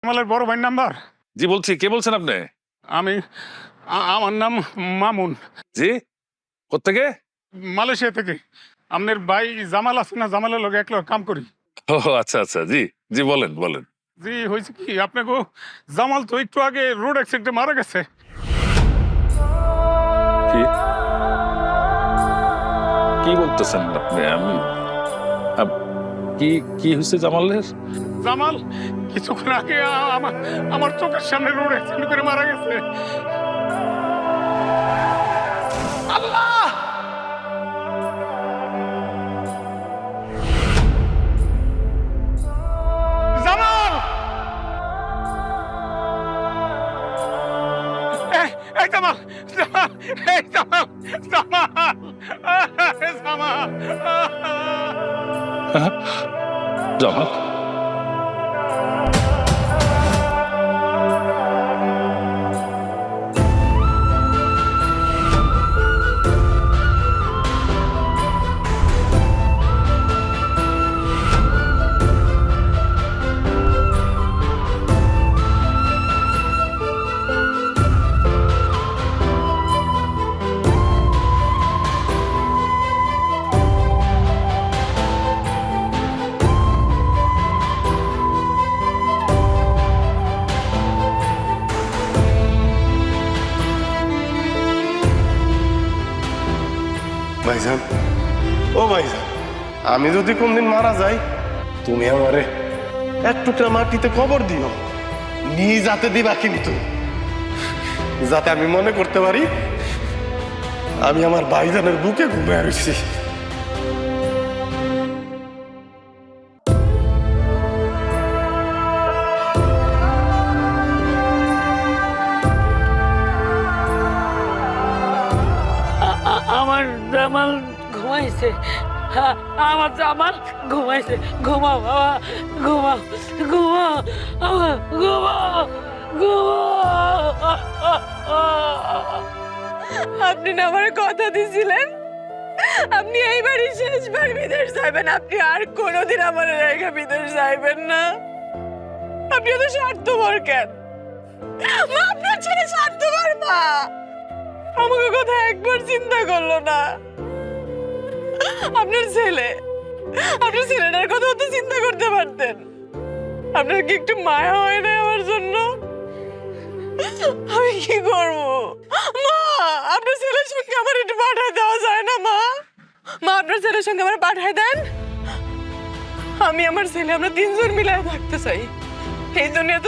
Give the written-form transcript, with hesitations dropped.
জামালের বড় ভাই নাম্বার। জি বলছি, কে বলছেন আপনি? আমি আমার নাম মামুন। জি, কোত্থেকে? মালয়েশিয়া থেকে। আপনার ভাই জামাল আছে না, জামালের লগে একলা কাম করি। ও আচ্ছা আচ্ছা, জি জি বলেন বলেন। জি হয়েছে কি, আপনাকে জামাল তো একটু আগে রোড অ্যাক্সিডেন্টে মারা গেছে। কি কি বলতেছেন আপনি? আমি কি কি হয়েছে জামালের? জামাল কিছুক্ষণ আগে আমার চোখের সামনে রোড অ্যাক্সিডেন্ট করে মারা গেছে। আল্লাহ! জামাল! এই জামাল! জামাল! এই জামাল! জামাল! জামাল! জামাল? ভাইজান, ও ভাইজান, আমি যদি কোনদিন মারা যাই, তুমি আমারে এক টুকরা মাটিতে কবর দিও, নিজ হাতে দিবা, কিন্তু যাতে আমি মনে করতে পারি আমি আমার ভাইজানের বুকে ঘুমিয়ে রয়েছি। আমার জামাল ঘুমাইছে। আমার জামাল ঘুমাইছে। ঘুমাও বাবা, ঘুমাও ঘুমাও, ঘুমাও ঘুমাও। আপনি না আমার কথা দিছিলেন আপনি এইবারই শেষবার বিদেশ যাবেন, আপনি আর কোনোদিন আমার রেখে বিদেশ যাইবেন না। আপনি তো স্বার্থপর কেন মা? আপনার ছেলে স্বার্থপর মা, আমাকে কথা একবার চিন্তা করলো না। আপনার ছেলেটার কথা তো চিন্তা করতে পারতেন। আপনার কি একটু মায়া হয় না আমার জন্য? আমি কি করব মা? আপনার ছেলের সঙ্গে আমার একটু পাঠায় দেওয়া যায় না মা? মা আপনার ছেলের সঙ্গে আমার পাঠায় দেন। আমি আমার ছেলে আমরা তিনজন মিলে থাকতে চাই। এই জন্য এত